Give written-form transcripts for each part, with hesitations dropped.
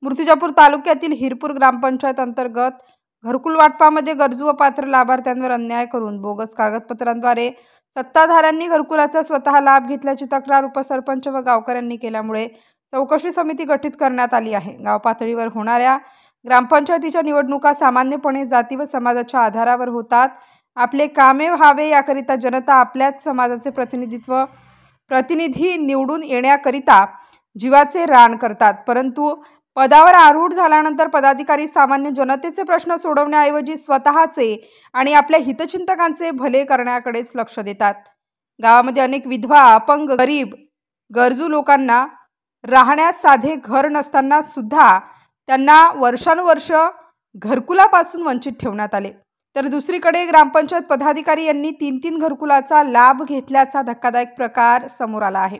मूर्तिजापूर तालुक्यातील हिरपूर ग्रामपंचायत अंतर्गत घरकुल वाटपामध्ये गरजू व पात्र लाभार्थ्यांवर अन्याय करून बोगस कागदपत्रांद्वारे सत्ताधाऱ्यांनी घरकुलाचा स्वतः लाभ घेतल्याची तक्रार उपसरपंच व गावकऱ्यांनी केल्यामुळे चौकशी समिती गठीत करण्यात आली आहे। गाव पातळीवर होणाऱ्या ग्रामपंचायतीच्या निवडणुका सामान्यपणे जाती व समाजाच्या आधारावर होतात। आपले कामे व्हावे याकरिता जनता आपल्याच समाजाचे प्रतिनिधी निवडून येण्याकरिता जीवाचे रान करतात, परंतु पदावर आरूढ झाल्यानंतर पदाधिकारी सामान्य जनतेचे प्रश्न सोडवण्याऐवजी स्वतःचे आणि आपल्या हितचिंतकांचे भले करण्याकडेच लक्ष देतात। गावामध्ये अनेक विधवा, अपंग, गरीब, गरजू लोकांना राहण्यास साधे घर नसताना सुद्धा त्यांना वर्षानुवर्ष घरकुलापासून वंचित ठेवण्यात आले। तर दुसरीकडे ग्रामपंचायत पदाधिकारी यांनी 3-3 घरकुलाचा लाभ घेतल्याचा धक्कादायक प्रकार समोर आला आहे।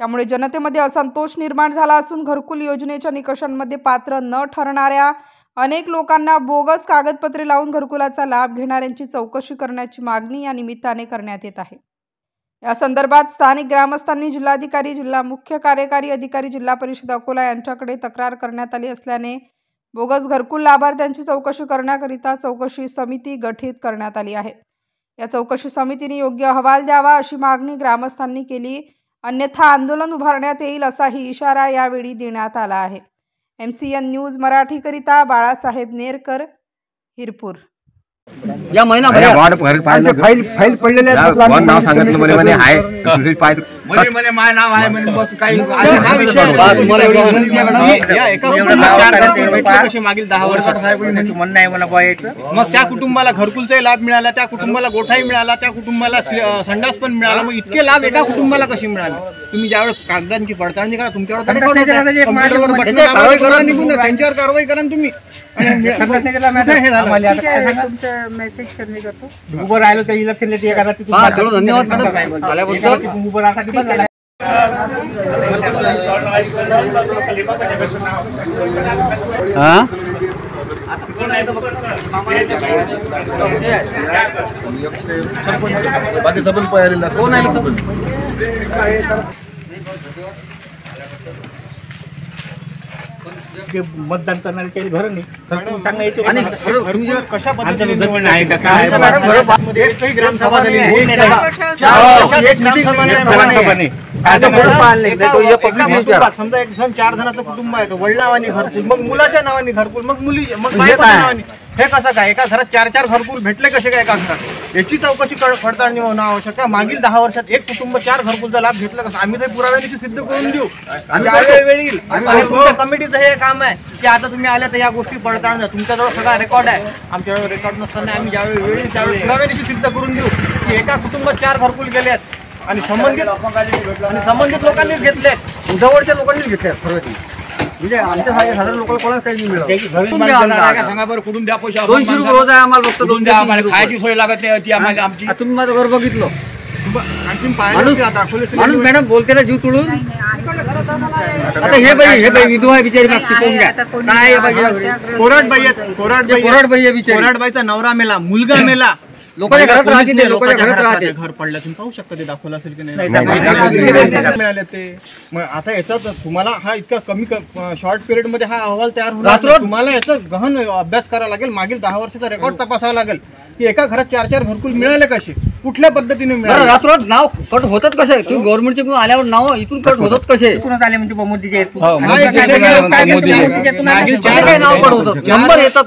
त्यामुळे जनतेमध्ये असंतोष निर्माण झाला असून घरकुल योजनेच्या निकषांमध्ये पात्र न ठरणाऱ्या अनेक लोकांना बोगस कागदपत्रे लावून घरकुलाचा लाभ घेणाऱ्यांची चौकशी करण्याची मागणी या निमित्ताने करण्यात येत आहे। या संदर्भात स्थानिक ग्रामस्थांनी जिल्हाधिकारी, जिल्हा मुख्य कार्यकारी अधिकारी, जिल्हा परिषद अकोला यांच्याकडे तक्रार करण्यात आली असल्याने बोगस घरकुल लाभार्थ्यांची चौकशी करण्याकरिता चौकशी समिती गठीत करण्यात आली आहे। या चौकशी समितीने योग्य अहवाल द्यावा अशी मागणी ग्रामस्थांनी केली, अन्यथा आंदोलन उभारण्यात येईल असाही इशारा यावेळी देण्यात आला आहे। MCN न्यूज मराठी करिता बाळासाहेब नेरकर, हिरपूर। या महिनाभरात फाईल पडलेले आहेत। नाव सांगितलं म्हणे आहे दुसरी पाय म्हणे माझे नाव आहे म्हणे बस काही हा विषय तुम्हाला विनंती आहे मॅडम, या एका कुटुंबाला कशी मागील 10 वर्षात साहेबांचं म्हणणं आहे मला पाहायचं, मग त्या कुटुंबाला घरकुलचाही लाभ मिळाला, त्या कुटुंबाला गोठाही मिळाला, त्या कुटुंबाला संडास पण मिळाला, मग इतके लाभ एका कुटुंबाला कशी मिळाले? तुम्ही ज्यावेळेस कागदांची पडताळणी करा, तुमच्यावर कारवाई करा, निघून त्यांच्यावर कारवाई करा तुम्ही। मेसेज करने का तो उभं राहिलो त्या इलेक्शन धन्यवाद मॅडम आल्याबद्दल उभं राहण्यासाठी बाकी सबन पाहिलेला कोण आहे जे मतदान करणारे काही घर नाही सांगायचे आणि कशा पद्धतीने आहे का काय एकही ग्रामसभा झाली समजा एक जण 4 जणांचं कुटुंब आहे, वडील नावाने घरकुल, मग मुलाच्या नावाने घरकुल, मग मुली, मग बायकोच्या नावाने, हे कसं काय? एका घरात 4-4 घरकुल भेटले कसे काय एका घरात? याची चौकशी पडताळणी होणं आवश्यक आहे। मागील 10 वर्षात एक कुटुंब 4 घरकुलचा लाभ घेतला कसं? आम्ही ते पुराव्यानिशी सिद्ध करून देऊ, वेळ येईल। तुमच्या कमिटीचं हे काम आहे की आता तुम्ही आल्या तर या गोष्टी पडताळणं, तुमच्याजवळ सगळा रेकॉर्ड आहे, आमच्याजवळ रेकॉर्ड नसताना आम्ही ज्यावेळी वेळ येईल त्यावेळी पुराव्यानिशी सिद्ध करून देऊ की एका कुटुंबात 4 घरकुल गेले आहेत आणि संबंधित लोकांनीच घेतले, जवळच्या लोकांनीच घेतले सर्व। म्हणजे आमच्या साधारण लोकांना कोणाच काही नाही मिळालं। सांगा बरं, कुठून द्या पैसे? 200 रुपये रोज आहे आम्हाला, फक्त 2 द्या आम्हाला, खायची सोय लागत नाही ती आम्हाला आमची। तुम्ही माझं घर बघितलं, माणूस मॅडम बोलते ना जीव तुळून। आता हे बाई विधवा आहे बिचारी, मागची कोण घ्या काय कोराडबाईचा नवरा मेला, मुलगा मेला, लोकांच्या घरात राहते, लोकांच्या घरात राहते, घर पडलं तुम्ही पाहू शकता, ते दाखवलं असेल की नाही मिळाले ते। मग आता याचा तुम्हाला हा इतका कमी शॉर्ट पिरियड मध्ये हा अहवाल तयार होणार, तुम्हाला याचा गहन अभ्यास करावा लागेल, मागील 10 वर्षाचा रेकॉर्ड तपासावा लागेल की एका घरात 4-4 घरकुल मिळाले कसे, कुठल्या पद्धतीने मिळाले, रात्र नाव कट होतात कसे? तुम्ही गव्हर्नमेंटचे आल्यावर नाव इथून कट होतात कसे? इथूनच आले म्हणजे मोदीचे नाव कट होतात, नंबर येतात।